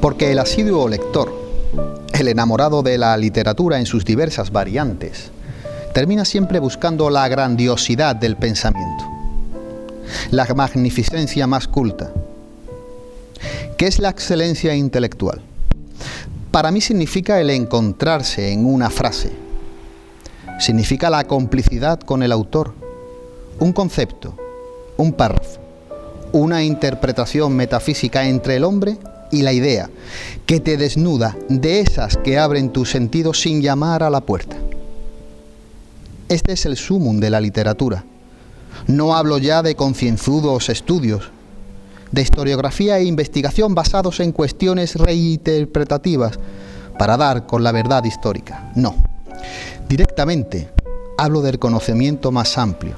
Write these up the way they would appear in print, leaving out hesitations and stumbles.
Porque el asiduo lector, el enamorado de la literatura en sus diversas variantes, termina siempre buscando la grandiosidad del pensamiento, la magnificencia más culta. ¿Qué es la excelencia intelectual? Para mí significa el encontrarse en una frase, significa la complicidad con el autor, un concepto, un párrafo, una interpretación metafísica entre el hombre y la idea, que te desnuda de esas que abren tus sentidos sin llamar a la puerta. Este es el sumum de la literatura. No hablo ya de concienzudos estudios, de historiografía e investigación basados en cuestiones reinterpretativas para dar con la verdad histórica. No. Directamente hablo del conocimiento más amplio,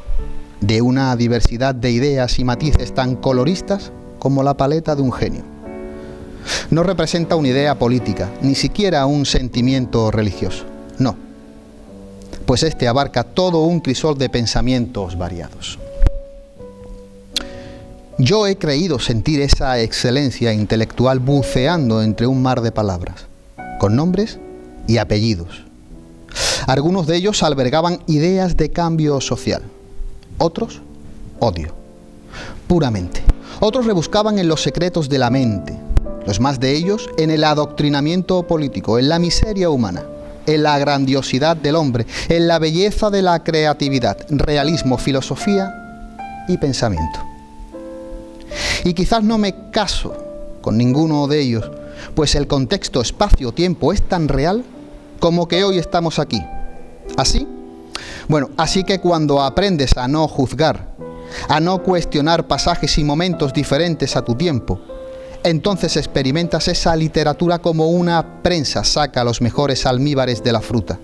de una diversidad de ideas y matices tan coloristas como la paleta de un genio. No representa una idea política, ni siquiera un sentimiento religioso. No. Pues este abarca todo un crisol de pensamientos variados. Yo he creído sentir esa excelencia intelectual buceando entre un mar de palabras, con nombres y apellidos. Algunos de ellos albergaban ideas de cambio social, otros, odio, puramente. Otros rebuscaban en los secretos de la mente, los más de ellos en el adoctrinamiento político, en la miseria humana, en la grandiosidad del hombre, en la belleza de la creatividad, realismo, filosofía y pensamiento. Y quizás no me caso con ninguno de ellos, pues el contexto espacio-tiempo es tan real como que hoy estamos aquí. ¿Así? Bueno, así que cuando aprendes a no juzgar, a no cuestionar pasajes y momentos diferentes a tu tiempo, entonces experimentas esa literatura como una prensa saca los mejores almíbares de la fruta.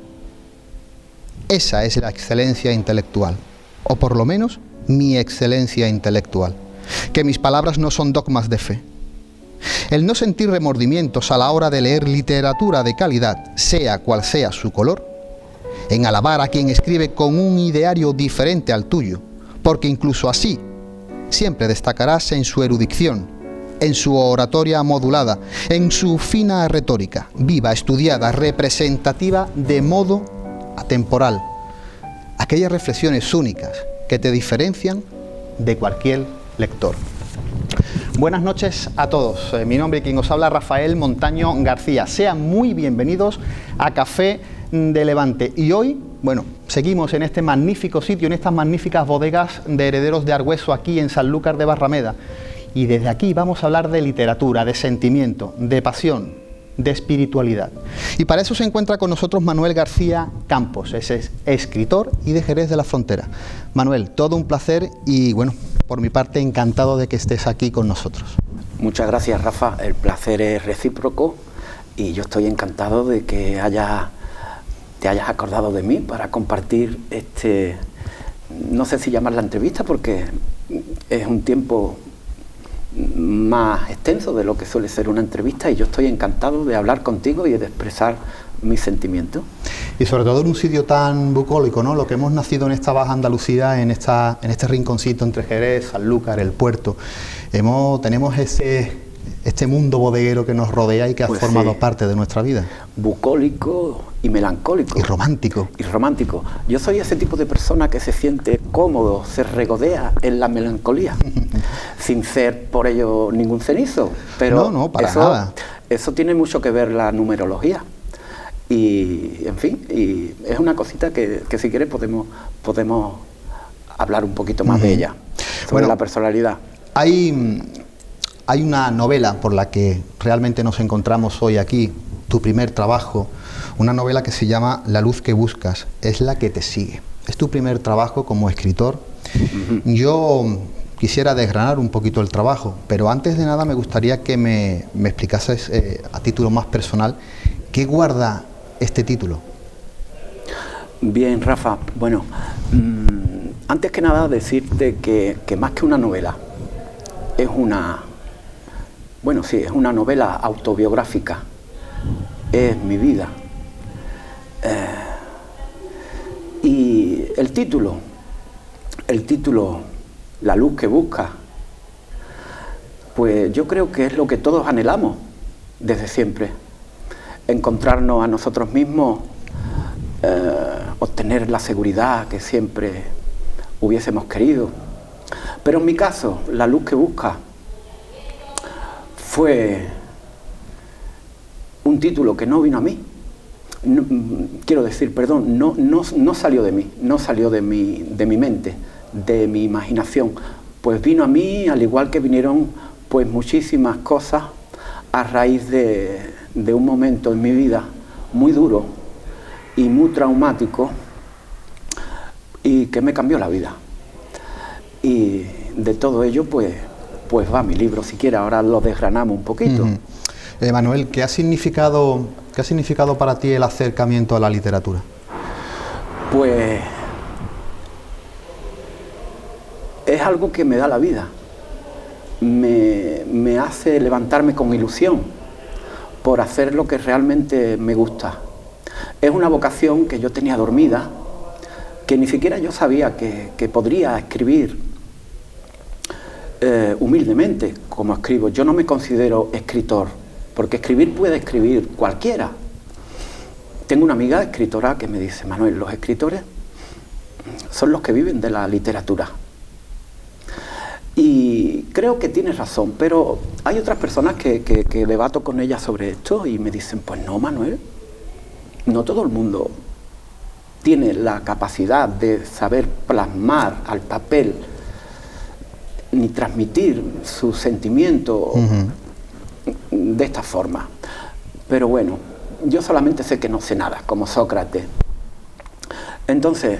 Esa es la excelencia intelectual, o por lo menos mi excelencia intelectual, que mis palabras no son dogmas de fe. El no sentir remordimientos a la hora de leer literatura de calidad, sea cual sea su color, en alabar a quien escribe con un ideario diferente al tuyo, porque incluso así siempre destacarás en su erudición, en su oratoria modulada, en su fina retórica, viva, estudiada, representativa de modo atemporal, aquellas reflexiones únicas que te diferencian de cualquier lector. Buenas noches a todos. Mi nombre y quien os habla, Rafael Montaño García. Sean muy bienvenidos a Café de Levante. Y hoy, bueno, seguimos en este magnífico sitio, en estas magníficas bodegas de Herederos de Argüeso, aquí en Sanlúcar de Barrameda. Y desde aquí vamos a hablar de literatura, de sentimiento, de pasión, de espiritualidad. Y para eso se encuentra con nosotros Manuel García Campos, es escritor y de Jerez de la Frontera. Manuel, todo un placer y bueno, por mi parte encantado de que estés aquí con nosotros. Muchas gracias, Rafa, el placer es recíproco y yo estoy encantado de que te hayas acordado de mí para compartir no sé si llamarla entrevista porque es un tiempo más extenso de lo que suele ser una entrevista y yo estoy encantado de hablar contigo y de expresar mis sentimientos. Y sobre todo en un sitio tan bucólico, ¿no? Lo que hemos nacido en esta Baja Andalucía, en este rinconcito entre Jerez, Sanlúcar, el puerto, tenemos este mundo bodeguero que nos rodea y que ha formado parte de nuestra vida. Bucólico y melancólico. Y romántico. Y romántico. Yo soy ese tipo de persona que se siente cómodo, se regodea en la melancolía, sin ser por ello ningún cenizo. Pero no, para nada. Eso tiene mucho que ver la numerología. Y, en fin, y es una cosita que si quieres podemos hablar un poquito más de ella, sobre la personalidad. Hay una novela por la que realmente nos encontramos hoy aquí, tu primer trabajo, una novela que se llama La luz que buscas, es la que te sigue. Es tu primer trabajo como escritor. Yo quisiera desgranar un poquito el trabajo, pero antes de nada me gustaría que me explicases a título más personal, ¿qué guarda este título? Bien, Rafa, bueno, antes que nada decirte que más que una novela, es una novela autobiográfica, es mi vida. Y el título, La luz que busca, pues yo creo que es lo que todos anhelamos, desde siempre. Encontrarnos a nosotros mismos, obtener la seguridad que siempre hubiésemos querido. Pero en mi caso, la luz que busca fue un título que no vino a mí. No, quiero decir, perdón, no salió de mí, no salió de mi mente, de mi imaginación. Pues vino a mí, al igual que vinieron pues muchísimas cosas a raíz de un momento en mi vida muy duro y muy traumático y que me cambió la vida. Y de todo ello pues va mi libro. Si quiere ahora lo desgranamos un poquito. Manuel, ¿qué ha significado para ti el acercamiento a la literatura? Pues es algo que me da la vida. Me hace levantarme con ilusión por hacer lo que realmente me gusta. Es una vocación que yo tenía dormida, que ni siquiera yo sabía que podría escribir humildemente como escribo. Yo no me considero escritor, porque escribir puede escribir cualquiera. Tengo una amiga escritora que me dice: Manuel, los escritores son los que viven de la literatura. Y creo que tienes razón, pero hay otras personas que debato con ellas sobre esto y me dicen: pues no, Manuel, no todo el mundo tiene la capacidad de saber plasmar al papel ni transmitir su sentimiento de esta forma. Pero bueno, yo solamente sé que no sé nada, como Sócrates. Entonces,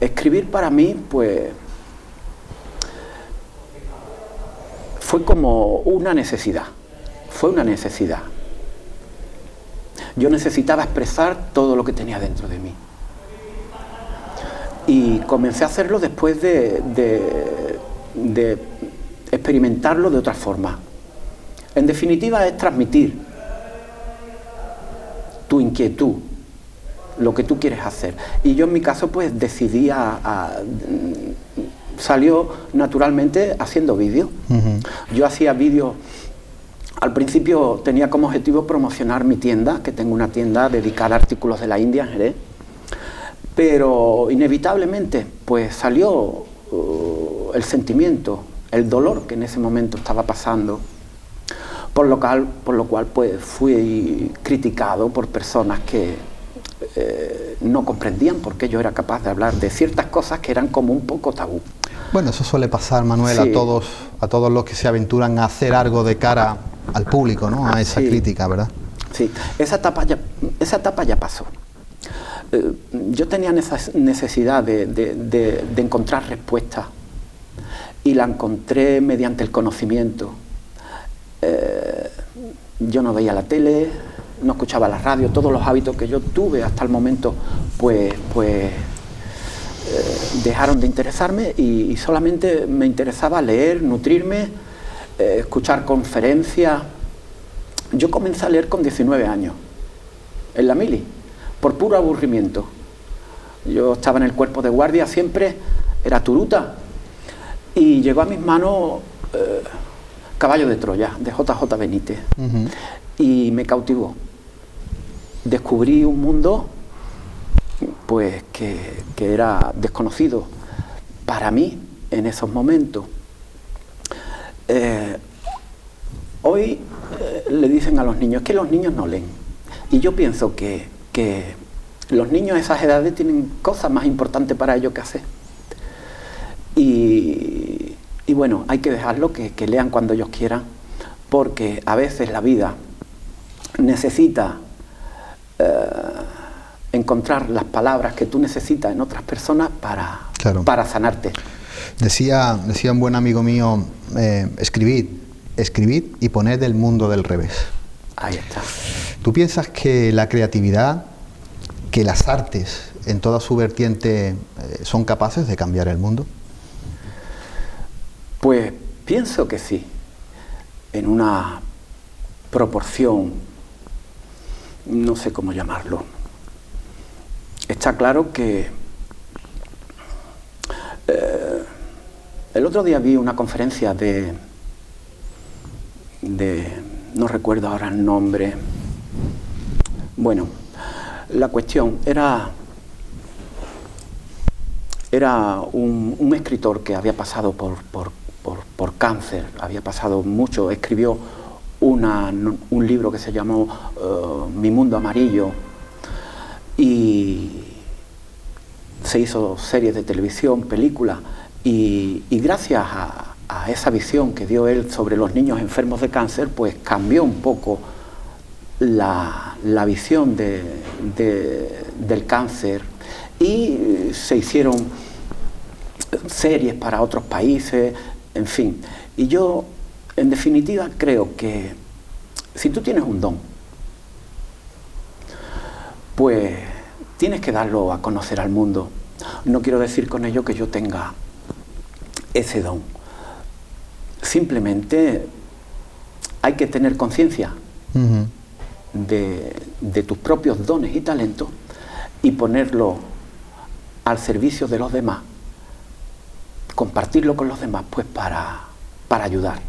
escribir para mí, pues, fue como una necesidad. Fue una necesidad. Yo necesitaba expresar todo lo que tenía dentro de mí. Y comencé a hacerlo después de experimentarlo de otra forma. En definitiva, es transmitir tu inquietud, lo que tú quieres hacer. Y yo en mi caso pues decidí salió naturalmente haciendo vídeos. Yo hacía vídeos, al principio tenía como objetivo promocionar mi tienda, que tengo una tienda dedicada a artículos de la India en Jerez, pero inevitablemente pues salió el sentimiento, el dolor que en ese momento estaba pasando, por lo cual pues fui criticado por personas que no comprendían por qué yo era capaz de hablar de ciertas cosas que eran como un poco tabú. Bueno, eso suele pasar, Manuel, sí, a todos los que se aventuran a hacer algo de cara al público, ¿no? A esa crítica, ¿verdad? Sí, esa etapa ya pasó. Yo tenía necesidad de encontrar respuestas y la encontré mediante el conocimiento. Yo no veía la tele, no escuchaba la radio, todos los hábitos que yo tuve hasta el momento pues dejaron de interesarme y solamente me interesaba leer, nutrirme, escuchar conferencias. Yo comencé a leer con 19 años, en la mili, por puro aburrimiento. Yo estaba en el cuerpo de guardia, siempre era turuta, y llegó a mis manos Caballo de Troya, de JJ Benítez, y me cautivó. Descubrí un mundo pues que era desconocido para mí en esos momentos. Hoy le dicen a los niños que los niños no leen, y yo pienso que los niños a esas edades tienen cosas más importantes para ellos que hacer, y bueno, hay que dejarlo que lean cuando ellos quieran, porque a veces la vida necesita encontrar las palabras que tú necesitas en otras personas para sanarte. Decía un buen amigo mío, escribid y poned el mundo del revés. Ahí está. ¿Tú piensas que la creatividad, que las artes en toda su vertiente son capaces de cambiar el mundo? Pues pienso que sí, en una proporción, no sé cómo llamarlo. Está claro que el otro día vi una conferencia de no recuerdo ahora el nombre. Bueno, la cuestión era un escritor que había pasado por cáncer, había pasado mucho, escribió un libro que se llamó Mi Mundo Amarillo, y se hizo series de televisión, películas, y gracias a esa visión que dio él sobre los niños enfermos de cáncer, pues cambió un poco la visión del cáncer, y se hicieron series para otros países, en fin. Y yo, en definitiva, creo que si tú tienes un don, pues tienes que darlo a conocer al mundo. No quiero decir con ello que yo tenga ese don. Simplemente hay que tener conciencia de tus propios dones y talentos y ponerlo al servicio de los demás, compartirlo con los demás, pues para ayudar.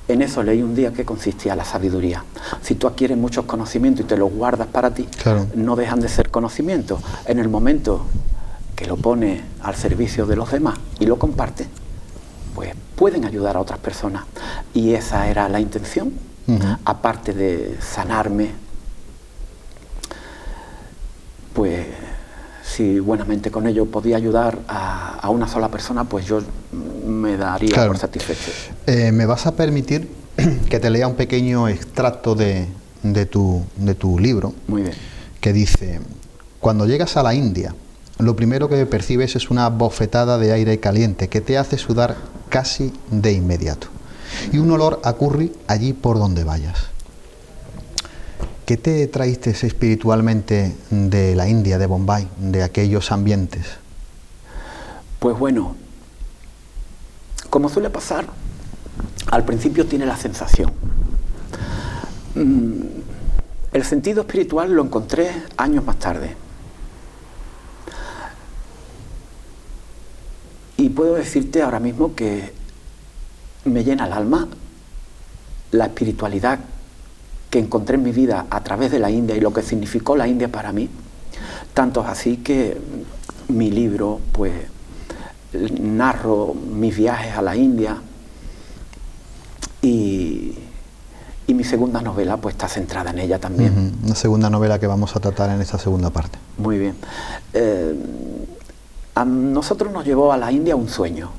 En eso leí un día que consistía la sabiduría. Si tú adquieres muchos conocimientos y te los guardas para ti, claro, no dejan de ser conocimientos. En el momento que lo pones al servicio de los demás y lo compartes, pues pueden ayudar a otras personas. Y esa era la intención, aparte de sanarme, pues si buenamente con ello podía ayudar a una sola persona, pues yo me daría, claro, por satisfecho. ¿Me vas a permitir que te lea un pequeño extracto de tu libro? Muy bien. Que dice: cuando llegas a la India, lo primero que percibes es una bofetada de aire caliente que te hace sudar casi de inmediato, y un olor a curry allí por donde vayas. ¿Qué te traíste espiritualmente de la India, de Bombay, de aquellos ambientes? Pues bueno, como suele pasar, al principio tiene la sensación. El sentido espiritual lo encontré años más tarde. Y puedo decirte ahora mismo que me llena el alma la espiritualidad que encontré en mi vida a través de la India y lo que significó la India para mí. Tanto es así que mi libro, pues, narro mis viajes a la India, y mi segunda novela pues está centrada en ella también. Una segunda novela que vamos a tratar en esta segunda parte. Muy bien. A nosotros nos llevó a la India un sueño,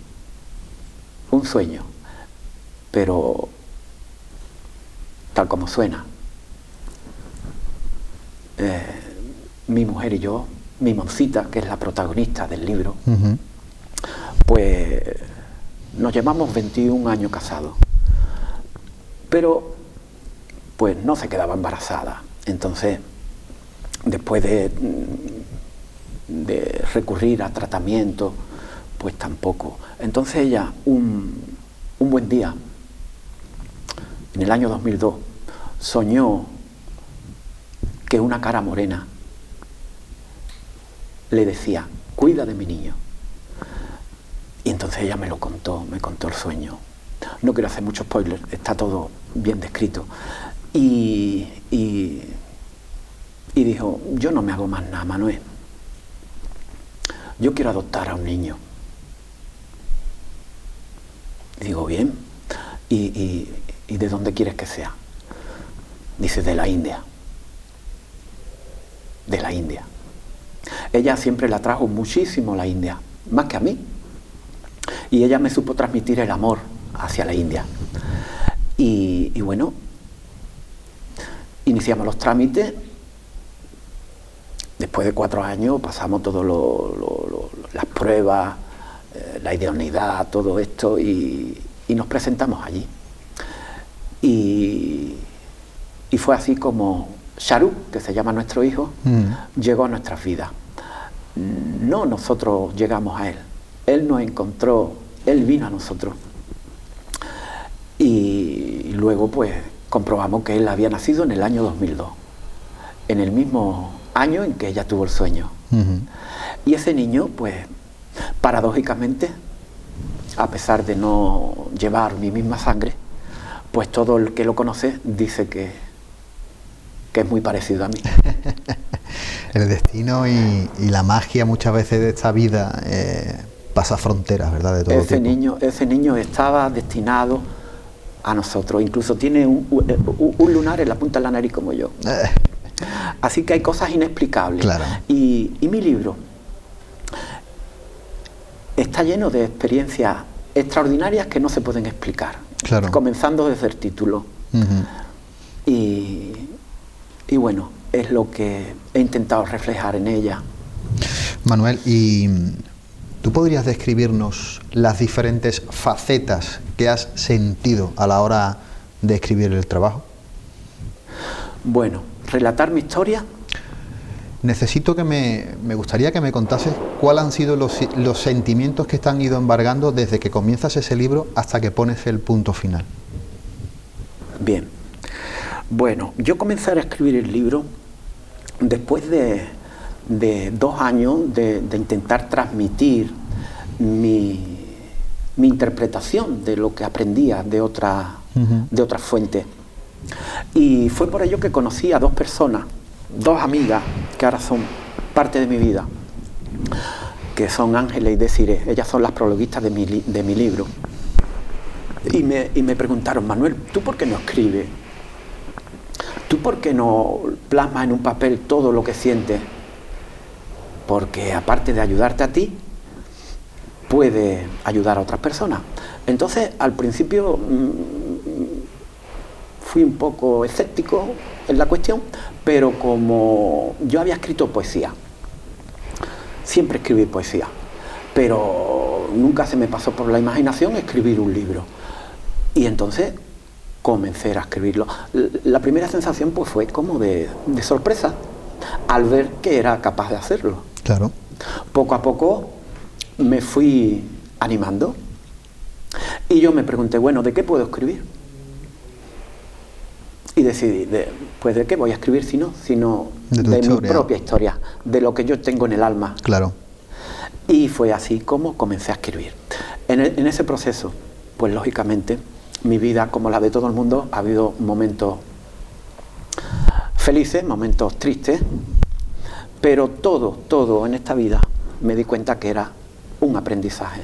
pero tal como suena. Mi mujer y yo, Mimoncita, que es la protagonista del libro, pues nos llevamos 21 años casados, pero pues no se quedaba embarazada. Entonces, después de recurrir a tratamiento, pues tampoco. Entonces ella, un buen día, en el año 2002, soñó que una cara morena le decía: cuida de mi niño. Y entonces ella me contó el sueño. No quiero hacer mucho spoiler, está todo bien descrito. Y dijo: yo no me hago más nada, Manuel. Yo quiero adoptar a un niño. Digo: bien. ¿Y de dónde quieres que sea? Dice: de la India. De la India. Ella siempre la atrajo muchísimo la India, más que a mí. Y ella me supo transmitir el amor hacia la India. Y bueno, iniciamos los trámites. Después de 4 años pasamos todas las pruebas, la idoneidad, todo esto, y nos presentamos allí. Y fue así como Sharu, que se llama nuestro hijo, llegó a nuestras vidas. No nosotros llegamos a él. Él nos encontró, él vino a nosotros. Y luego pues comprobamos que él había nacido en el año 2002, en el mismo año en que ella tuvo el sueño. Y ese niño, pues, paradójicamente, a pesar de no llevar mi misma sangre, pues todo el que lo conoce dice que es muy parecido a mí. El destino y la magia muchas veces de esta vida pasa fronteras, ¿verdad? De todo tipo. Ese niño estaba destinado a nosotros, incluso tiene un lunar en la punta de la nariz como yo. Así que hay cosas inexplicables. Claro. Y mi libro está lleno de experiencias extraordinarias que no se pueden explicar. Claro. Comenzando desde el título. Y bueno, es lo que he intentado reflejar en ella. Manuel, ¿y tú podrías describirnos las diferentes facetas que has sentido a la hora de escribir el trabajo? Bueno, relatar mi historia. Necesito me gustaría que me contases cuáles han sido los sentimientos que te han ido embargando desde que comienzas ese libro hasta que pones el punto final. Bien. Bueno, yo comencé a escribir el libro después de 2 años de intentar transmitir mi interpretación de lo que aprendía de otras fuentes. Y fue por ello que conocí a 2 personas, 2 amigas que ahora son parte de mi vida, que son Ángeles y Desiree. Ellas son las prologuistas de mi libro. Y me preguntaron: Manuel, ¿tú por qué no escribes? ¿Tú por qué no plasmas en un papel todo lo que sientes? Porque aparte de ayudarte a ti, puede ayudar a otras personas. Entonces, al principio fui un poco escéptico en la cuestión, pero como yo había escrito poesía, siempre escribí poesía, pero nunca se me pasó por la imaginación escribir un libro. Y entonces comencé a escribirlo. La primera sensación pues fue como de sorpresa al ver que era capaz de hacerlo. Claro. Poco a poco me fui animando y yo me pregunté, bueno, ¿de qué puedo escribir? Y decidí, pues ¿de qué voy a escribir sino de mi propia historia, de lo que yo tengo en el alma. Claro. Y fue así como comencé a escribir. En ese proceso, pues lógicamente, mi vida, como la de todo el mundo, ha habido momentos felices, momentos tristes, pero todo en esta vida me di cuenta que era un aprendizaje.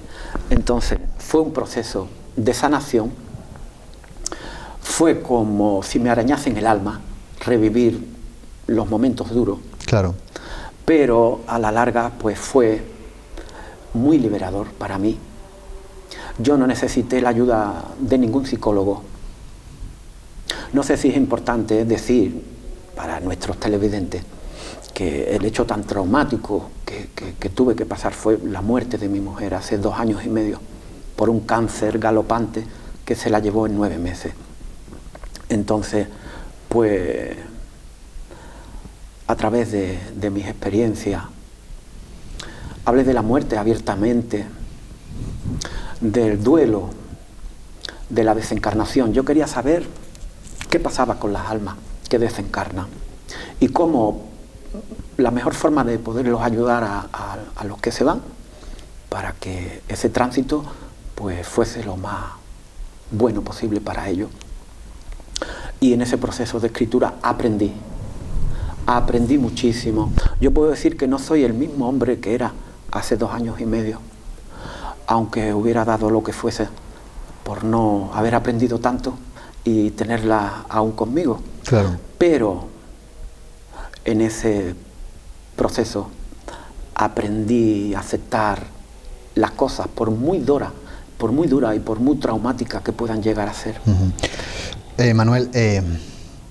Entonces, fue un proceso de sanación, fue como si me arañasen el alma, revivir los momentos duros. Claro. Pero a la larga, pues fue muy liberador para mí. Yo no necesité la ayuda de ningún psicólogo. No sé si es importante decir para nuestros televidentes que el hecho tan traumático que tuve que pasar fue la muerte de mi mujer hace 2 años y medio por un cáncer galopante que se la llevó en 9 meses. Entonces, pues, a través de mis experiencias, hablé de la muerte abiertamente, del duelo, de la desencarnación. Yo quería saber qué pasaba con las almas que desencarnan y cómo la mejor forma de poderlos ayudar a los que se van para que ese tránsito pues fuese lo más bueno posible para ellos. Y en ese proceso de escritura aprendí muchísimo. Yo puedo decir que no soy el mismo hombre que era hace 2 años y medio, aunque hubiera dado lo que fuese por no haber aprendido tanto y tenerla aún conmigo. Claro. Pero en ese proceso aprendí a aceptar las cosas por muy duras y por muy traumáticas que puedan llegar a ser. Manuel,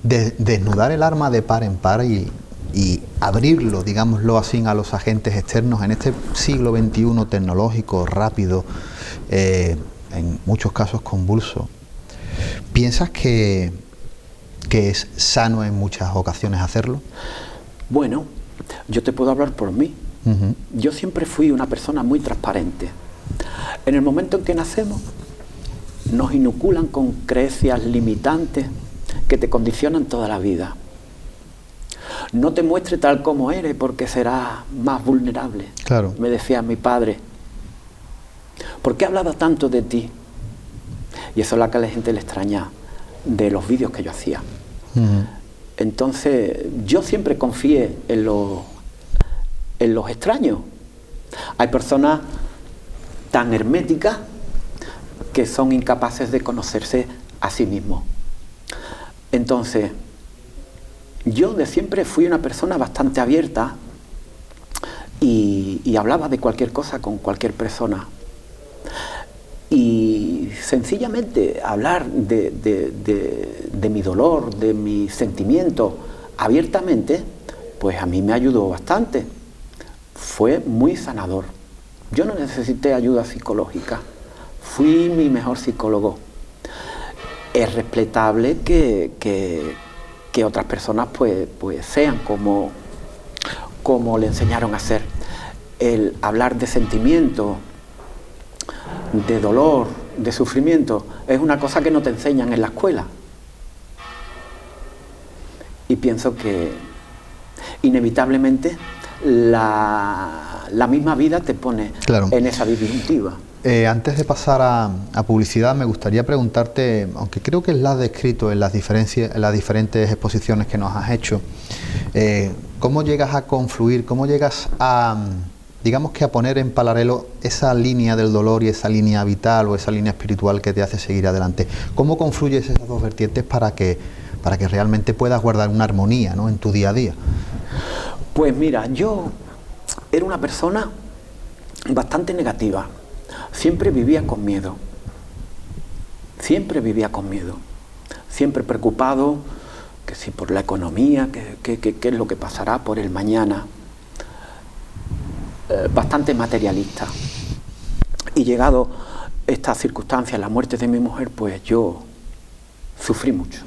desnudar el arma de par en par y abrirlo, digámoslo así, a los agentes externos en este siglo XXI tecnológico, rápido, en muchos casos convulso, ¿piensas que es sano en muchas ocasiones hacerlo? Bueno, yo te puedo hablar por mí. Yo siempre fui una persona muy transparente. En el momento en que nacemos, nos inoculan con creencias limitantes que te condicionan toda la vida. No te muestres tal como eres porque serás más vulnerable. Claro. Me decía mi padre. ¿Por qué hablaba tanto de ti? Y eso es lo que a la gente le extraña. de los vídeos que yo hacía. Ujú. Entonces, yo siempre confié en los extraños. Hay personas tan herméticas que son incapaces de conocerse a sí mismos. Entonces, yo de siempre fui una persona bastante abierta y hablaba de cualquier cosa con cualquier persona. Y sencillamente hablar de mi dolor, de mis sentimientos abiertamente, pues a mí me ayudó bastante. Fue muy sanador. Yo no necesité ayuda psicológica. Fui mi mejor psicólogo. Es respetable que otras personas pues sean como le enseñaron a ser. El hablar de sentimientos, de dolor, de sufrimiento, es una cosa que no te enseñan en la escuela. Y pienso que inevitablemente la misma vida te pone en esa disyuntiva. Antes de pasar a publicidad, me gustaría preguntarte, aunque creo que la has descrito en las diferentes exposiciones que nos has hecho, ¿cómo llegas a confluir, cómo llegas a, digamos que a poner en paralelo esa línea del dolor y esa línea vital o esa línea espiritual que te hace seguir adelante? ¿Cómo confluyes esas dos vertientes para que realmente puedas guardar una armonía, ¿no?, en tu día a día? Pues mira, yo era una persona bastante negativa. Siempre vivía con miedo. Siempre preocupado, que si por la economía, qué es lo que pasará por el mañana. Bastante materialista. Y llegado esta circunstancia, la muerte de mi mujer, pues yo sufrí mucho.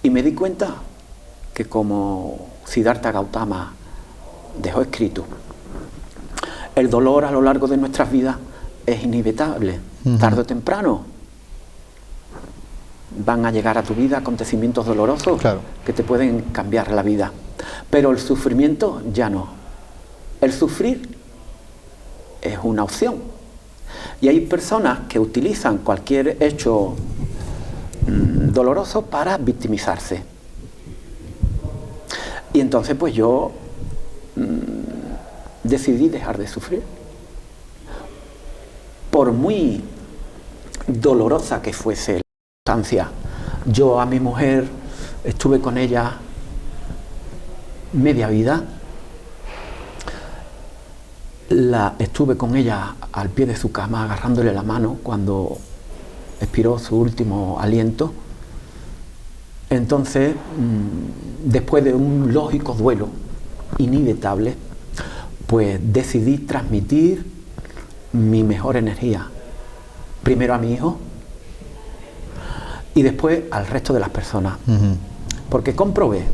Y me di cuenta que, como Siddhartha Gautama dejó escrito, el dolor a lo largo de nuestras vidas es inevitable. Tarde o temprano van a llegar a tu vida acontecimientos dolorosos que te pueden cambiar la vida. Pero el sufrimiento ya no. El sufrir es una opción. Y hay personas que utilizan cualquier hecho doloroso para victimizarse. Y entonces pues yo decidí dejar de sufrir. Por muy dolorosa que fuese la circunstancia, yo a mi mujer estuve con ella media vida. Estuve con ella al pie de su cama, agarrándole la mano cuando expiró su último aliento. Entonces, después de un lógico duelo inevitable, pues decidí transmitir mi mejor energía, primero a mi hijo y después al resto de las personas. Porque comprobé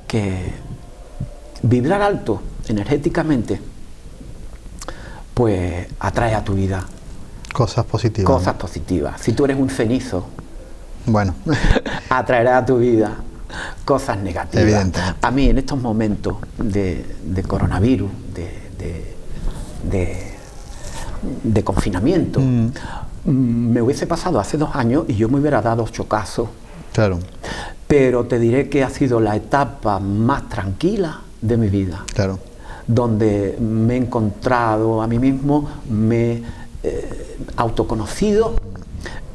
que vibrar alto energéticamente pues atrae a tu vida cosas positivas. Cosas positivas. Si tú eres un cenizo, bueno, atraerá a tu vida cosas negativas. Evidentemente. A mí en estos momentos de coronavirus, de confinamiento, me hubiese pasado hace 2 años y yo me hubiera dado chocazos. Claro. Pero te diré que ha sido la etapa más tranquila de mi vida. Claro. Donde me he encontrado a mí mismo, me he autoconocido,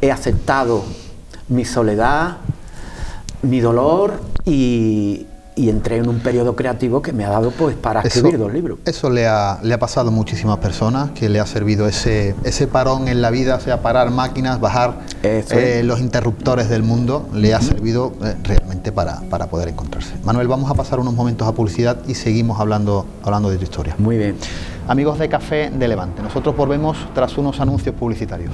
he aceptado mi soledad, mi dolor y entré en un periodo creativo que me ha dado pues para escribir 2 libros. Eso le ha pasado a muchísimas personas, que le ha servido ese parón en la vida, o sea, parar máquinas, bajar los interruptores del mundo, le ha servido realmente para poder encontrarse. Manuel, vamos a pasar unos momentos a publicidad y seguimos hablando de tu historia. Muy bien. Amigos de Café de Levante, nosotros volvemos tras unos anuncios publicitarios.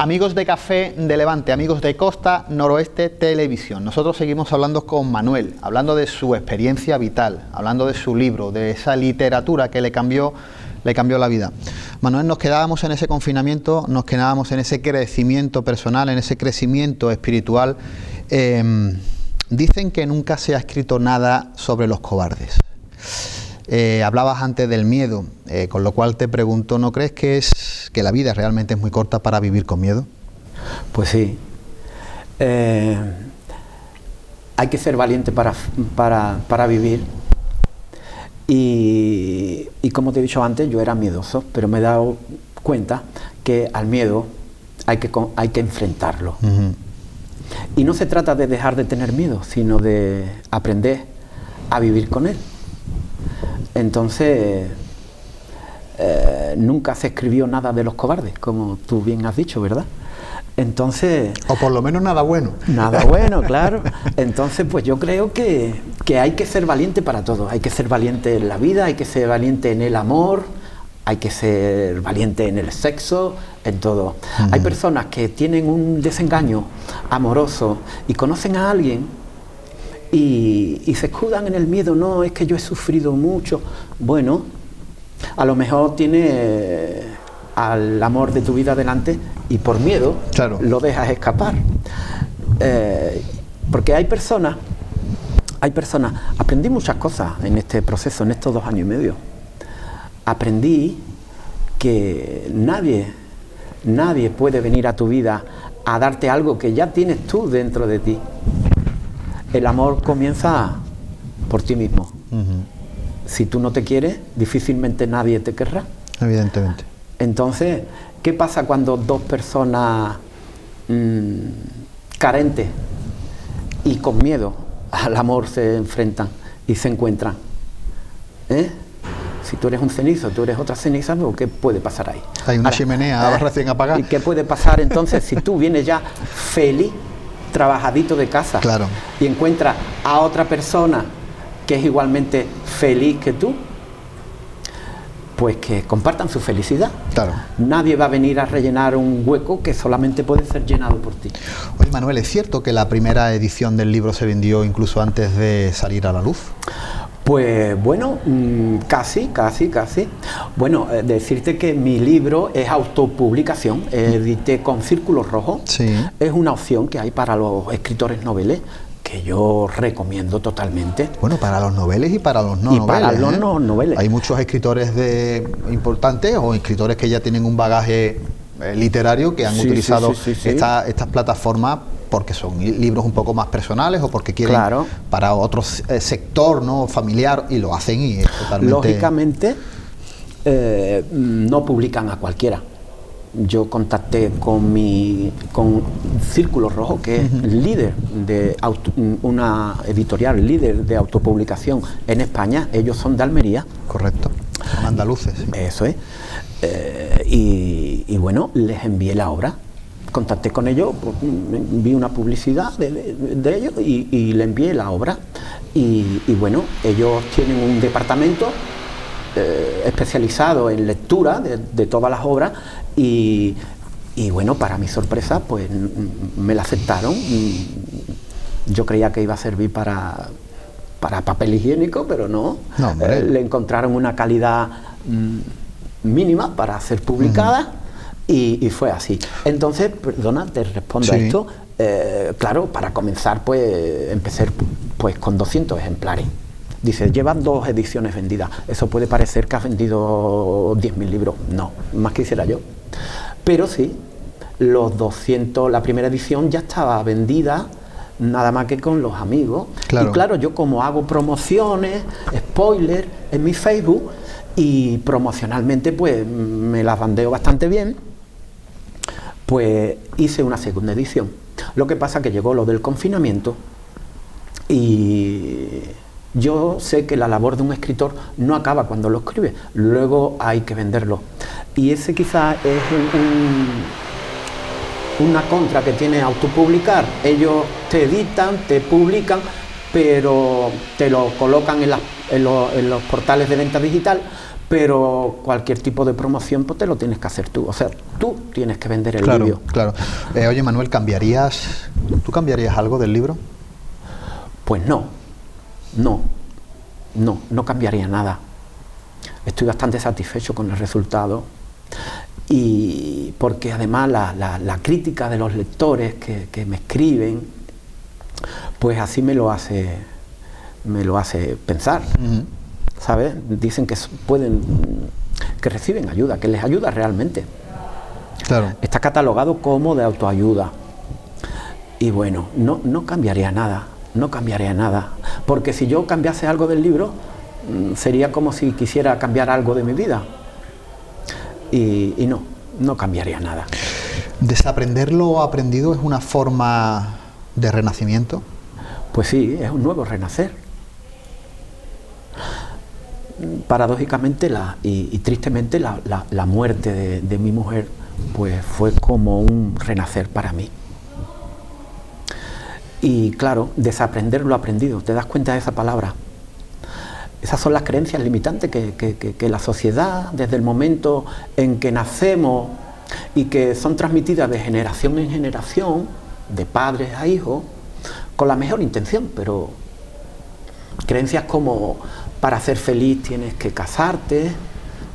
Amigos de Café de Levante, amigos de Costa Noroeste Televisión. Nosotros seguimos hablando con Manuel, hablando de su experiencia vital, hablando de su libro, de esa literatura que le cambió la vida. Manuel, nos quedábamos en ese confinamiento, nos quedábamos en ese crecimiento personal, en ese crecimiento espiritual. Dicen que nunca se ha escrito nada sobre los cobardes. Hablabas antes del miedo, con lo cual te pregunto, ¿no crees que la vida realmente es muy corta para vivir con miedo? Pues sí. Hay que ser valiente para vivir. Y como te he dicho antes, yo era miedoso, pero me he dado cuenta que al miedo hay que enfrentarlo. Uh-huh. Y no se trata de dejar de tener miedo, sino de aprender a vivir con él. Entonces, nunca se escribió nada de los cobardes, como tú bien has dicho, ¿verdad? Entonces... O por lo menos nada bueno. Nada bueno, claro. Entonces, pues yo creo que hay que ser valiente para todo. Hay que ser valiente en la vida, hay que ser valiente en el amor, hay que ser valiente en el sexo, en todo. Uh-huh. Hay personas que tienen un desengaño amoroso y conocen a alguien y se escudan en el miedo. No, es que yo he sufrido mucho. Bueno, a lo mejor tiene al amor de tu vida delante y por miedo, claro, lo dejas escapar. Porque hay personas, aprendí muchas cosas en este proceso, en estos 2 años y medio. Aprendí que nadie puede venir a tu vida a darte algo que ya tienes tú dentro de ti. El amor comienza por ti mismo. Uh-huh. Si tú no te quieres, difícilmente nadie te querrá. Evidentemente. Entonces, ¿qué pasa cuando 2 personas carentes y con miedo al amor se enfrentan y se encuentran? Si tú eres un cenizo, tú eres otra ceniza, ¿qué puede pasar ahí? Hay una chimenea recién apagada. ¿Y qué puede pasar entonces si tú vienes ya feliz, trabajadito de casa, claro, y encuentras a otra persona que es igualmente feliz que tú? Pues que compartan su felicidad. Claro. Nadie va a venir a rellenar un hueco que solamente puede ser llenado por ti. Oye, Manuel, ¿es cierto que la primera edición del libro se vendió incluso antes de salir a la luz? Pues bueno, casi. Bueno, decirte que mi libro es autopublicación, edité con Círculo Rojo. Sí. Es una opción que hay para los escritores noveles, que yo recomiendo totalmente. Bueno, para los noveles y para los no noveles. Para los no noveles. Hay muchos escritores importantes o escritores que ya tienen un bagaje literario que han utilizado estas plataformas porque son libros un poco más personales o porque quieren, claro, para otro sector, ¿no?, familiar, y lo hacen y es totalmente... Lógicamente, no publican a cualquiera. Yo contacté con Círculo Rojo, que es líder de una editorial líder de autopublicación en España. Ellos son de Almería. Correcto, son andaluces. Sí. Eso es. Y bueno, les envié la obra. Contacté con ellos, vi una publicidad de ellos y le envié la obra. Y bueno, ellos tienen un departamento especializado en lectura de todas las obras y bueno, para mi sorpresa, pues me la aceptaron. Yo creía que iba a servir para papel higiénico, pero no. Le encontraron una calidad mínima para ser publicada. Y fue así. Entonces, perdona, te respondo a esto. Claro, para comenzar, pues empecé pues con 200 ejemplares. Dice, llevan 2 ediciones vendidas. Eso puede parecer que has vendido 10.000 libros. No, más quisiera yo. Pero sí, los 200, la primera edición ya estaba vendida, nada más que con los amigos. Claro. Y claro, yo como hago promociones, spoilers en mi Facebook, y promocionalmente pues me las bandeo bastante bien, pues hice una segunda edición. Lo que pasa que llegó lo del confinamiento y yo sé que la labor de un escritor no acaba cuando lo escribe, luego hay que venderlo. Y ese quizás es una contra que tiene autopublicar. Ellos te editan, te publican, pero te lo colocan en los portales de venta digital, pero cualquier tipo de promoción pues te lo tienes que hacer tú, o sea, tú tienes que vender el libro. Claro. Oye, Manuel, ¿tú cambiarías algo del libro? Pues no cambiaría nada. Estoy bastante satisfecho con el resultado, y porque además la crítica de los lectores que me escriben, pues así me lo hace pensar. ¿Sabes? Dicen que reciben ayuda, que les ayuda realmente. Claro. Está catalogado como de autoayuda. Y bueno, no cambiaría nada, porque si yo cambiase algo del libro, sería como si quisiera cambiar algo de mi vida. Y no cambiaría nada. ¿Desaprender lo aprendido es una forma de renacimiento? Pues sí, es un nuevo renacer. Paradójicamente y tristemente la muerte de mi mujer pues fue como un renacer para mí. Y claro, desaprender lo aprendido, ¿te das cuenta de esa palabra? Esas son las creencias limitantes que la sociedad, desde el momento en que nacemos y que son transmitidas de generación en generación, de padres a hijos, con la mejor intención, pero creencias como: para ser feliz tienes que casarte,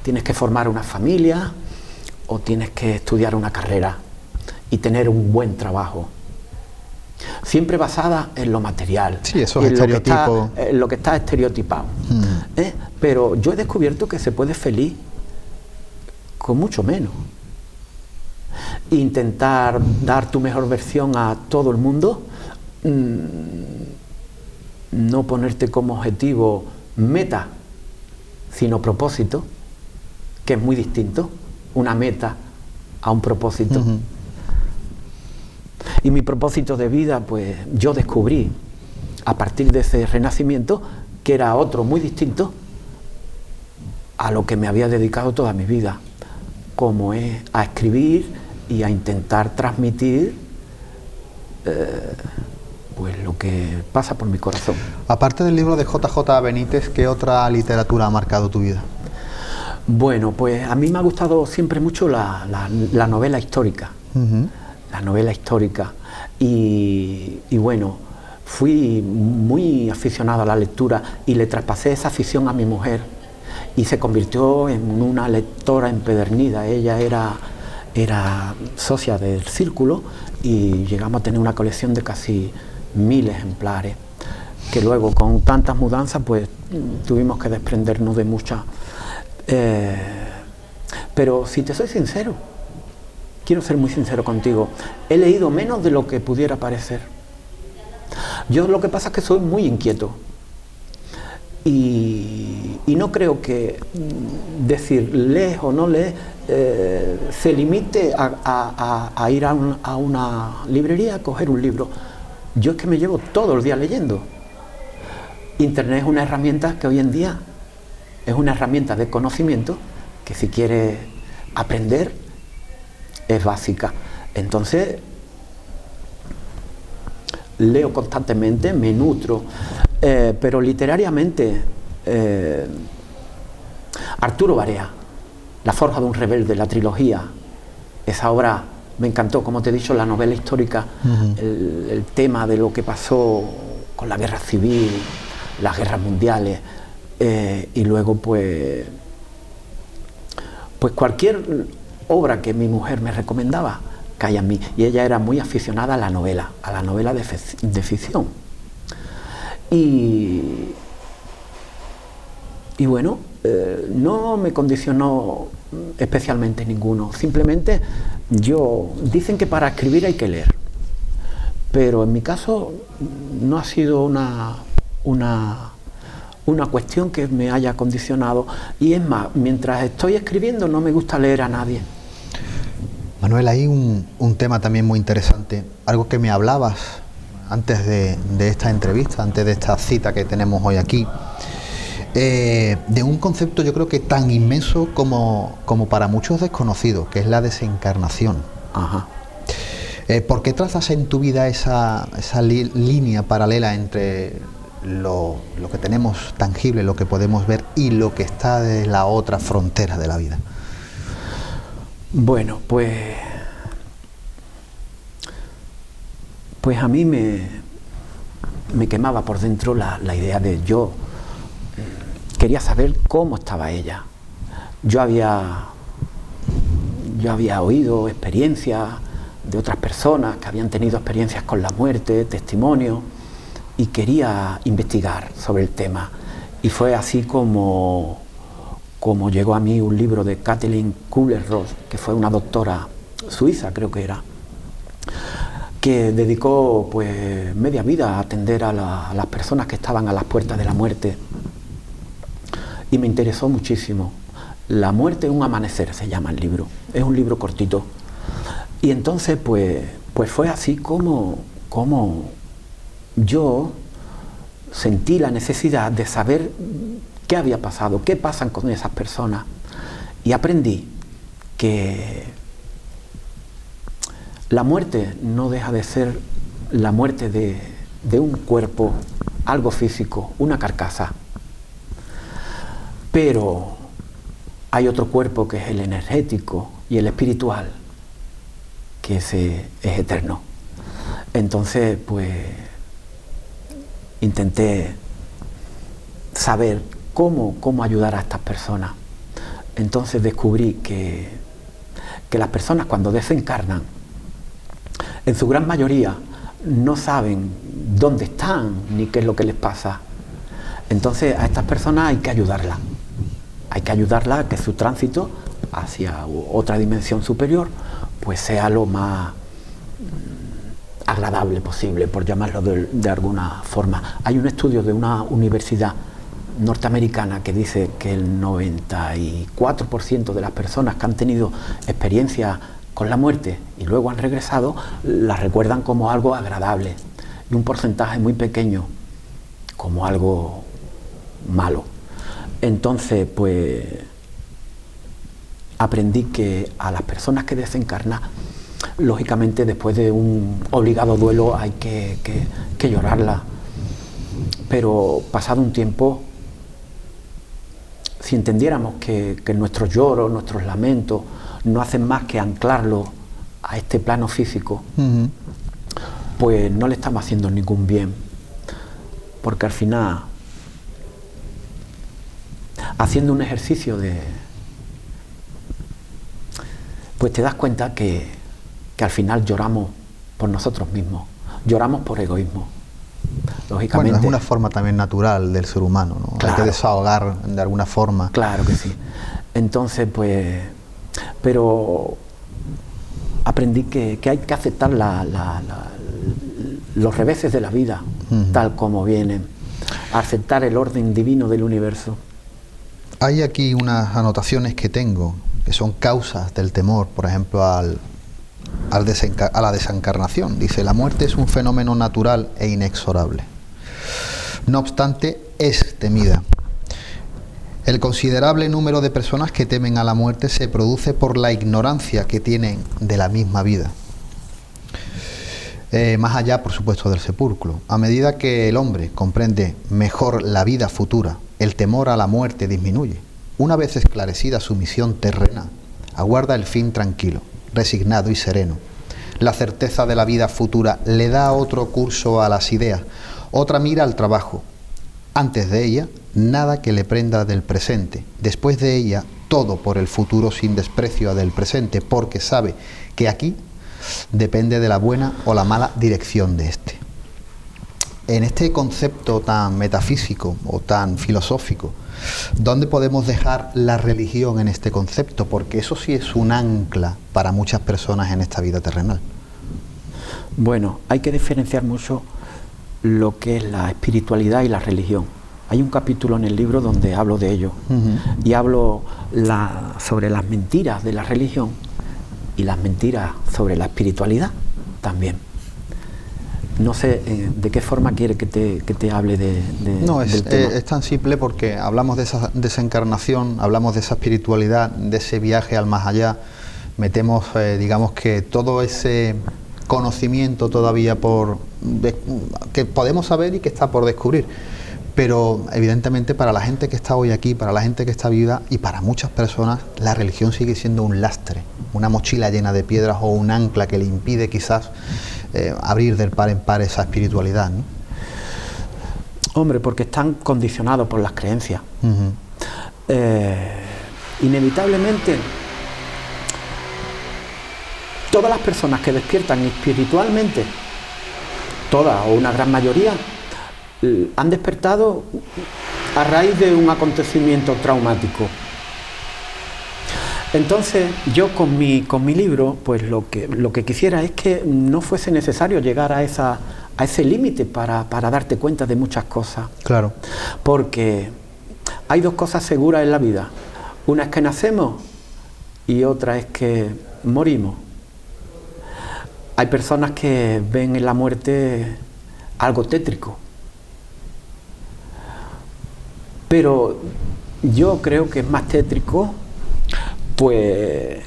tienes que formar una familia, o tienes que estudiar una carrera y tener un buen trabajo. Siempre basada en lo material, sí, esos estereotipos, en lo que está estereotipado. Pero yo he descubierto que se puede ser feliz con mucho menos. Intentar dar tu mejor versión a todo el mundo, no ponerte como objetivo meta, sino propósito, que es muy distinto, una meta a un propósito. Y mi propósito de vida, pues yo descubrí a partir de ese renacimiento que era otro muy distinto a lo que me había dedicado toda mi vida, como es a escribir y a intentar transmitir pues lo que pasa por mi corazón. Aparte del libro de JJ Benítez, ¿qué otra literatura ha marcado tu vida? Bueno, pues a mí me ha gustado siempre mucho la novela histórica. La novela histórica. Y bueno, fui muy aficionado a la lectura y le traspasé esa afición a mi mujer. Y se convirtió en una lectora empedernida. Ella era socia del Círculo y llegamos a tener una colección de casi 1000 ejemplares, que luego con tantas mudanzas pues tuvimos que desprendernos de muchas. Pero si te soy sincero, quiero ser muy sincero contigo, he leído menos de lo que pudiera parecer. Yo lo que pasa es que soy muy inquieto y no creo que decir lees o no lees se limite a ir a una librería a coger un libro. Yo es que me llevo todo el día leyendo. Internet es una herramienta que hoy en día es una herramienta de conocimiento que si quieres aprender es básica. Entonces leo constantemente, me nutro, pero literariamente Arturo Barea, La forja de un rebelde, la trilogía, esa obra me encantó, como te he dicho, la novela histórica, el tema de lo que pasó con la guerra civil, las guerras mundiales, y luego pues cualquier obra que mi mujer me recomendaba caía en mí, y ella era muy aficionada a la novela de ficción. Y bueno, no me condicionó especialmente ninguno, simplemente dicen que para escribir hay que leer, pero en mi caso no ha sido una cuestión que me haya condicionado, y es más, mientras estoy escribiendo no me gusta leer a nadie. Manuel, hay un tema también muy interesante, algo que me hablabas antes de esta entrevista, antes de esta cita que tenemos hoy aquí, de un concepto yo creo que tan inmenso como para muchos desconocido, que es la desencarnación. Ajá. ¿Por qué trazas en tu vida esa línea paralela entre lo que tenemos tangible, lo que podemos ver y lo que está de la otra frontera de la vida? Bueno, pues a mí me quemaba por dentro la idea de yo quería saber cómo estaba ella. Yo había oído experiencias de otras personas que habían tenido experiencias con la muerte, testimonios, y quería investigar sobre el tema. Y fue así como llegó a mí un libro de Kathleen Kubler-Ross, que fue una doctora suiza, creo que era, que dedicó pues media vida a atender a las personas que estaban a las puertas de la muerte. Y me interesó muchísimo. La muerte es un amanecer, se llama el libro. Es un libro cortito. Y entonces pues fue así como yo sentí la necesidad de saber qué había pasado, qué pasan con esas personas. Y aprendí que la muerte no deja de ser la muerte de un cuerpo, algo físico, una carcasa. Pero hay otro cuerpo que es el energético y el espiritual, que ese es eterno. Entonces, pues, intenté saber cómo ayudar a estas personas. Entonces descubrí que las personas cuando desencarnan, en su gran mayoría, no saben dónde están ni qué es lo que les pasa. Entonces a estas personas hay que ayudarlas. Hay que ayudarlas a que su tránsito hacia otra dimensión superior pues sea lo más agradable posible, por llamarlo de alguna forma. Hay un estudio de una universidad norteamericana que dice que el 94% de las personas que han tenido experiencia con la muerte y luego han regresado, la recuerdan como algo agradable, y un porcentaje muy pequeño como algo malo. Entonces, pues, aprendí que a las personas que desencarnan, lógicamente después de un obligado duelo hay que llorarla, pero pasado un tiempo, si entendiéramos que nuestros lloros, nuestros lamentos no hacen más que anclarlo a este plano físico, pues no le estamos haciendo ningún bien, porque al final, haciendo un ejercicio pues te das cuenta que al final lloramos por nosotros mismos, lloramos por egoísmo. Lógicamente, bueno, es una forma también natural del ser humano, ¿no? Claro. Hay que desahogar de alguna forma. Claro que sí. Entonces, pues, pero aprendí que hay que aceptar los reveses de la vida, tal como vienen, aceptar el orden divino del universo. Hay aquí unas anotaciones que tengo, que son causas del temor, por ejemplo, a la desencarnación. Dice: la muerte es un fenómeno natural e inexorable. No obstante, es temida. El considerable número de personas que temen a la muerte se produce por la ignorancia que tienen de la misma vida. Más allá, por supuesto, del sepulcro. A medida que el hombre comprende mejor la vida futura, el temor a la muerte disminuye. Una vez esclarecida su misión terrena, aguarda el fin tranquilo, resignado y sereno. La certeza de la vida futura le da otro curso a las ideas, otra mira al trabajo. Antes de ella, nada que le prenda del presente. Después de ella, todo por el futuro sin desprecio del presente, porque sabe que aquí depende de la buena o la mala dirección de este. En este concepto tan metafísico o tan filosófico, ¿dónde podemos dejar la religión en este concepto? Porque eso sí es un ancla para muchas personas en esta vida terrenal. Bueno, hay que diferenciar mucho lo que es la espiritualidad y la religión. Hay un capítulo en el libro donde hablo de ello, y hablo sobre las mentiras de la religión y las mentiras sobre la espiritualidad también. No sé de qué forma quiere que te hable del tema. Es tan simple porque hablamos de esa desencarnación, hablamos de esa espiritualidad, de ese viaje al más allá, metemos, digamos que todo ese conocimiento todavía que podemos saber y que está por descubrir. Pero evidentemente para la gente que está hoy aquí, para la gente que está viva y para muchas personas, la religión sigue siendo un lastre, una mochila llena de piedras o un ancla que le impide quizás abrir del par en par esa espiritualidad, ¿no? Hombre, porque están condicionados por las creencias. Inevitablemente, todas las personas que despiertan espiritualmente, todas o una gran mayoría, han despertado a raíz de un acontecimiento traumático. Entonces, yo con mi libro, pues lo que quisiera es que no fuese necesario llegar a ese límite para darte cuenta de muchas cosas. Claro. Porque hay dos cosas seguras en la vida. Una es que nacemos y otra es que morimos. Hay personas que ven en la muerte algo tétrico. Pero yo creo que es más tétrico, pues,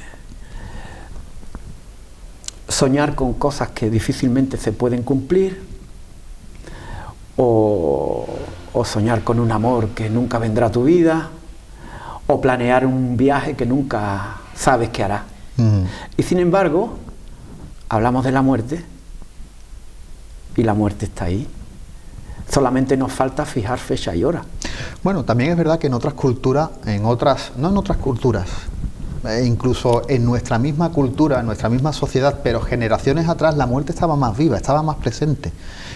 soñar con cosas que difícilmente se pueden cumplir, o soñar con un amor que nunca vendrá a tu vida, o planear un viaje que nunca sabes qué hará. Y sin embargo, hablamos de la muerte, y la muerte está ahí. Solamente nos falta fijar fecha y hora. Bueno, también es verdad que en otras culturas, incluso en nuestra misma cultura, en nuestra misma sociedad, pero generaciones atrás, la muerte estaba más viva, estaba más presente.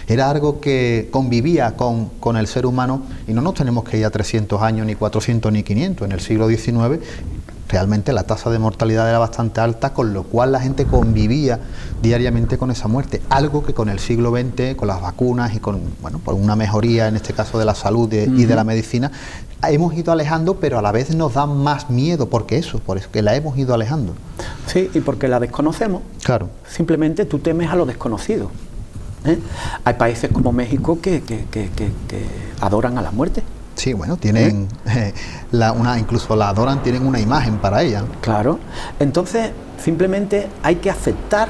Era algo que convivía con el ser humano, y no nos tenemos que ir a 300 años, ni 400, ni 500. En el siglo XIX realmente la tasa de mortalidad era bastante alta, con lo cual la gente convivía diariamente con esa muerte, algo que con el siglo XX, con las vacunas y con, bueno, por una mejoría en este caso de la salud y de la medicina, hemos ido alejando, pero a la vez nos da más miedo, por eso que la hemos ido alejando. Sí, y porque la desconocemos. Claro. Simplemente tú temes a lo desconocido. Hay países como México que adoran a la muerte. Sí, bueno, tienen incluso la adoran, tienen una imagen para ella. Claro. Entonces, simplemente hay que aceptar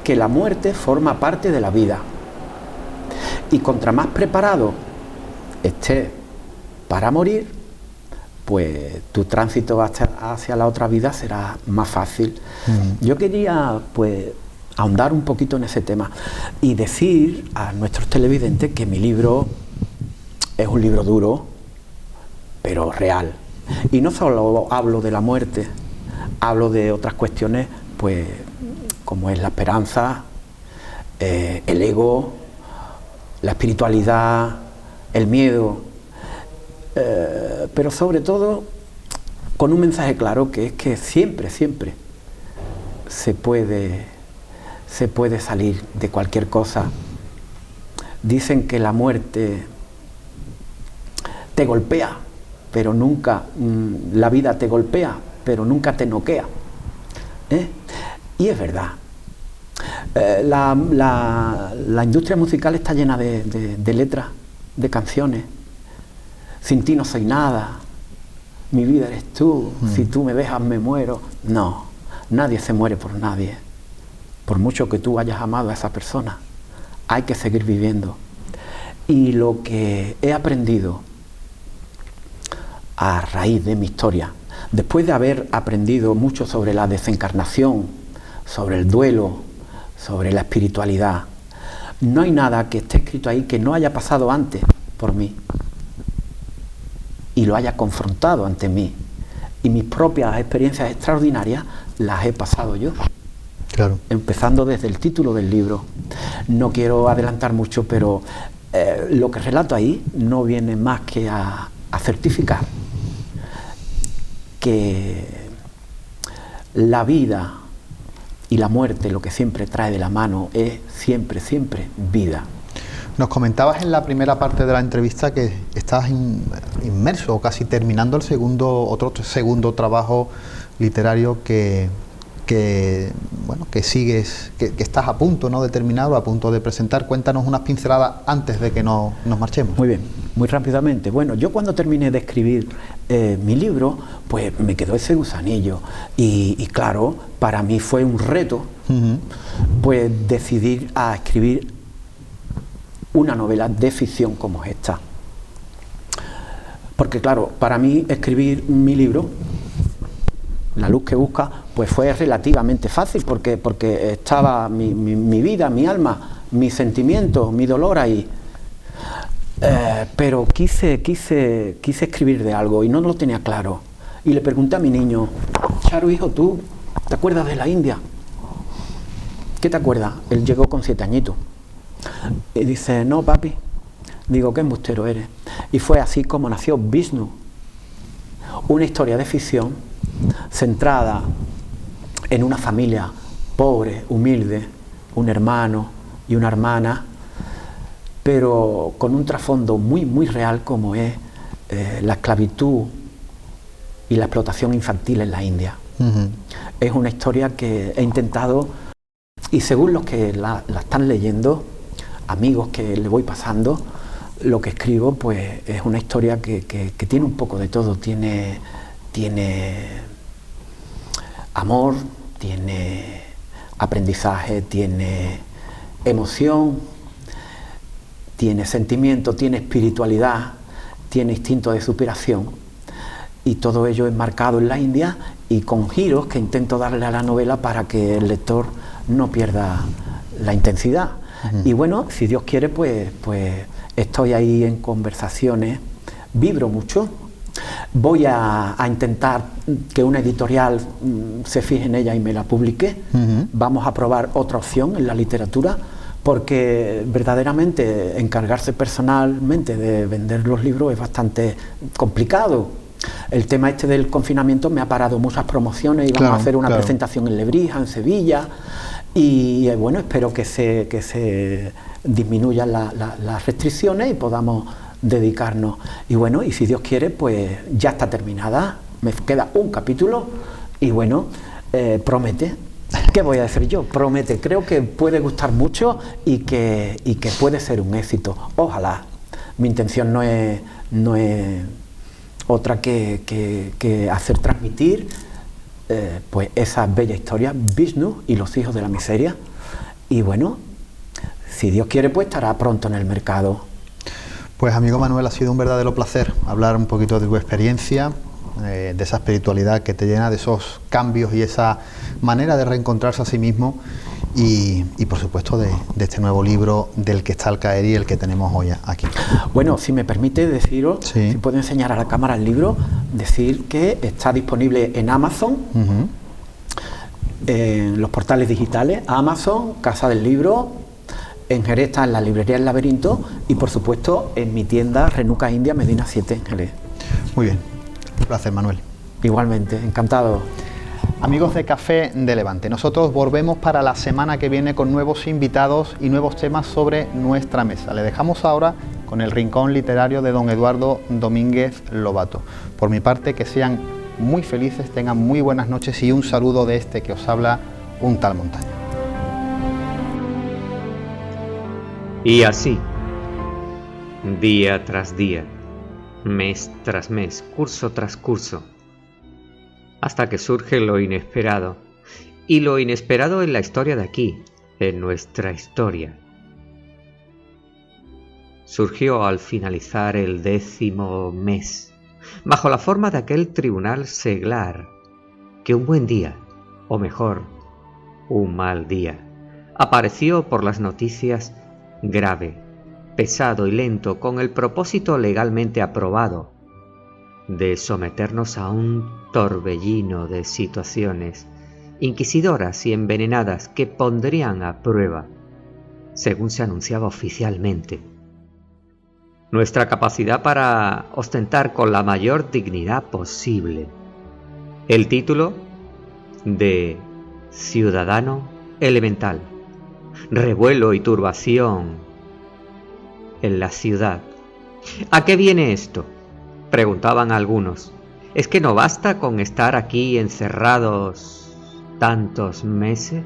que la muerte forma parte de la vida. Y contra más preparado estés para morir, pues tu tránsito hacia la otra vida será más fácil. Yo quería, pues, ahondar un poquito en ese tema y decir a nuestros televidentes que mi libro es un libro duro, pero real. Y no solo hablo de la muerte, hablo de otras cuestiones, pues, como es la esperanza, el ego, la espiritualidad, el miedo, pero sobre todo con un mensaje claro, que es que siempre se puede salir de cualquier cosa. Dicen que la muerte te golpea, pero nunca, la vida te golpea, pero nunca te noquea. Y es verdad. La industria musical está llena de letras, de canciones. Sin ti no soy nada, mi vida eres tú, si tú me dejas me muero. No, nadie se muere por nadie. Por mucho que tú hayas amado a esa persona, hay que seguir viviendo. Y lo que he aprendido a raíz de mi historia, después de haber aprendido mucho sobre la desencarnación, sobre el duelo, sobre la espiritualidad, no hay nada que esté escrito ahí que no haya pasado antes por mí y lo haya confrontado ante mí, y mis propias experiencias extraordinarias las he pasado yo. Claro. Empezando desde el título del libro. No quiero adelantar mucho, pero lo que relato ahí no viene más que a certificar que la vida y la muerte, lo que siempre trae de la mano, es siempre vida. Nos comentabas en la primera parte de la entrevista que estás inmerso, o casi terminando otro segundo trabajo literario que sigues, que estás a punto, ¿no?, de terminar o a punto de presentar. Cuéntanos unas pinceladas antes de que nos marchemos. Muy bien. muy rápidamente. Bueno, yo cuando terminé de escribir mi libro, pues me quedó ese gusanillo. Y claro, para mí fue un reto, pues decidir a escribir una novela de ficción como esta. Porque claro, para mí escribir mi libro, La luz que busca, pues fue relativamente fácil, porque estaba mi vida, mi alma, mis sentimientos, mi dolor ahí. Pero quise escribir de algo y no lo tenía claro. Y le pregunté a mi niño: Charo, hijo, ¿tú te acuerdas de la India? ¿Qué te acuerdas? Él llegó con 7 añitos. Y dice: no, papi. Digo: qué embustero eres. Y fue así como nació Vishnu, una historia de ficción centrada en una familia pobre, humilde, un hermano y una hermana, pero con un trasfondo muy, muy real, como es la esclavitud y la explotación infantil en la India. Es una historia que he intentado, y según los que la están leyendo, amigos que le voy pasando, lo que escribo, pues es una historia que tiene un poco de todo. Tiene amor, tiene aprendizaje, tiene emoción, tiene sentimiento, tiene espiritualidad, tiene instinto de superación, y todo ello enmarcado en la India y con giros que intento darle a la novela para que el lector no pierda la intensidad. Y bueno, si Dios quiere, pues estoy ahí en conversaciones, vibro mucho. Voy a intentar que una editorial se fije en ella y me la publique. Vamos a probar otra opción en la literatura, porque verdaderamente encargarse personalmente de vender los libros es bastante complicado. El tema este del confinamiento me ha parado muchas promociones, y vamos a hacer una presentación en Lebrija, en Sevilla, y bueno, espero que se disminuyan las restricciones y podamos dedicarnos. Y bueno, y si Dios quiere, pues ya está terminada, me queda un capítulo y bueno, promete. ¿Qué voy a decir yo? Promete, creo que puede gustar mucho y que puede ser un éxito. Ojalá. Mi intención no es otra que hacer transmitir pues esa bella historia, Vishnu y los hijos de la miseria. Y bueno, si Dios quiere, pues estará pronto en el mercado. Pues amigo Manuel, ha sido un verdadero placer hablar un poquito de tu experiencia, de esa espiritualidad que te llena, de esos cambios y esa manera de reencontrarse a sí mismo, y por supuesto de este nuevo libro del que está al caer y el que tenemos hoy aquí. Bueno, si me permite deciros, si puedo enseñar a la cámara el libro, decir que está disponible en Amazon, en los portales digitales, Amazon, Casa del Libro, en Jerez está en la librería El Laberinto, y por supuesto en mi tienda Renuca India, Medina 7, en Jerez. Muy bien, un placer, Manuel. Igualmente, encantado. Amigos de Café de Levante, nosotros volvemos para la semana que viene con nuevos invitados y nuevos temas sobre nuestra mesa. Le dejamos ahora con el rincón literario de don Eduardo Domínguez Lobato. Por mi parte, que sean muy felices, tengan muy buenas noches y un saludo de este que os habla, un tal Montaña. Y así, día tras día, mes tras mes, curso tras curso, hasta que surge lo inesperado, y lo inesperado en la historia de aquí, en nuestra historia. Surgió al finalizar el 10º mes, bajo la forma de aquel tribunal seglar, que un buen día, o mejor, un mal día, apareció por las noticias grave, pesado y lento, con el propósito legalmente aprobado de someternos a un torbellino de situaciones inquisidoras y envenenadas que pondrían a prueba, según se anunciaba oficialmente, nuestra capacidad para ostentar con la mayor dignidad posible el título de ciudadano elemental. Revuelo y turbación en la ciudad. ¿A qué viene esto?, preguntaban algunos. ¿Es que no basta con estar aquí encerrados tantos meses?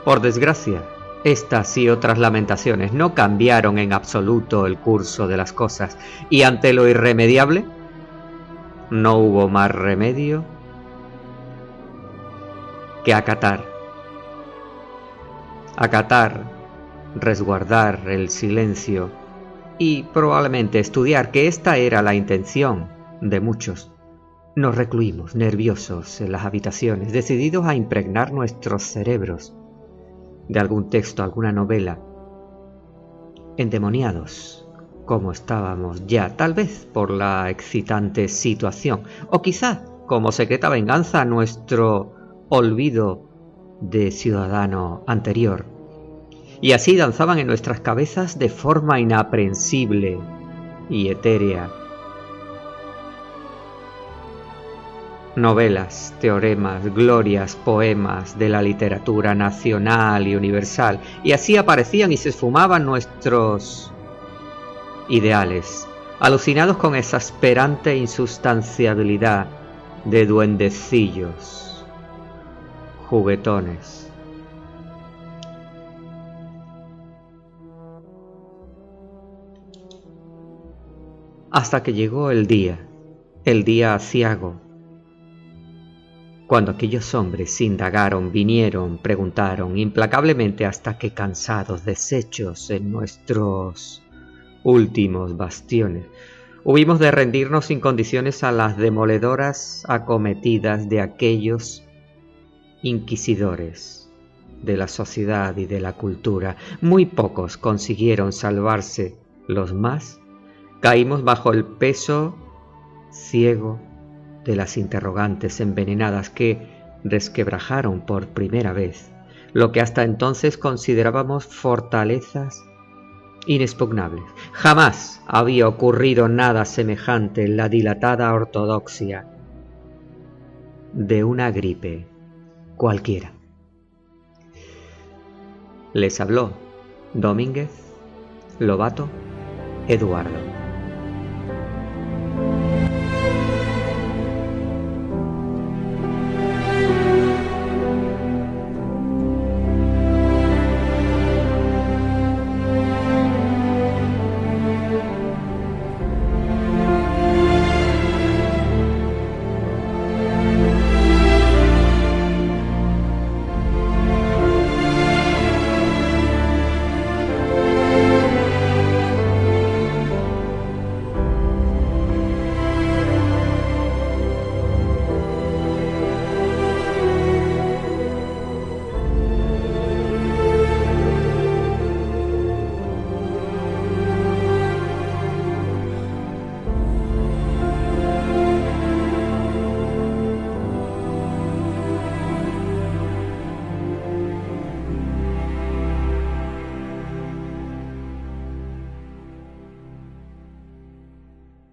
Por desgracia, Estas y otras lamentaciones no cambiaron en absoluto el curso de las cosas, y ante lo irremediable, no hubo más remedio que acatar, resguardar el silencio y probablemente estudiar, que esta era la intención de muchos. Nos recluimos, nerviosos, en las habitaciones, decididos a impregnar nuestros cerebros de algún texto, alguna novela, endemoniados como estábamos ya, tal vez por la excitante situación, o quizá como secreta venganza a nuestro olvido de ciudadano anterior. Y así danzaban en nuestras cabezas de forma inaprensible y etérea novelas, teoremas, glorias, poemas de la literatura nacional y universal, y así aparecían y se esfumaban nuestros ideales, alucinados con exasperante insustanciabilidad de duendecillos, juguetones. Hasta que llegó el día aciago, cuando aquellos hombres indagaron, vinieron, preguntaron implacablemente, hasta que, cansados, deshechos en nuestros últimos bastiones, hubimos de rendirnos sin condiciones a las demoledoras acometidas de aquellos inquisidores de la sociedad y de la cultura. Muy pocos consiguieron salvarse, los más caímos bajo el peso ciego de las interrogantes envenenadas que resquebrajaron por primera vez lo que hasta entonces considerábamos fortalezas inexpugnables. Jamás había ocurrido nada semejante en la dilatada ortodoxia de una gripe cualquiera. Les habló Domínguez Lobato Eduardo.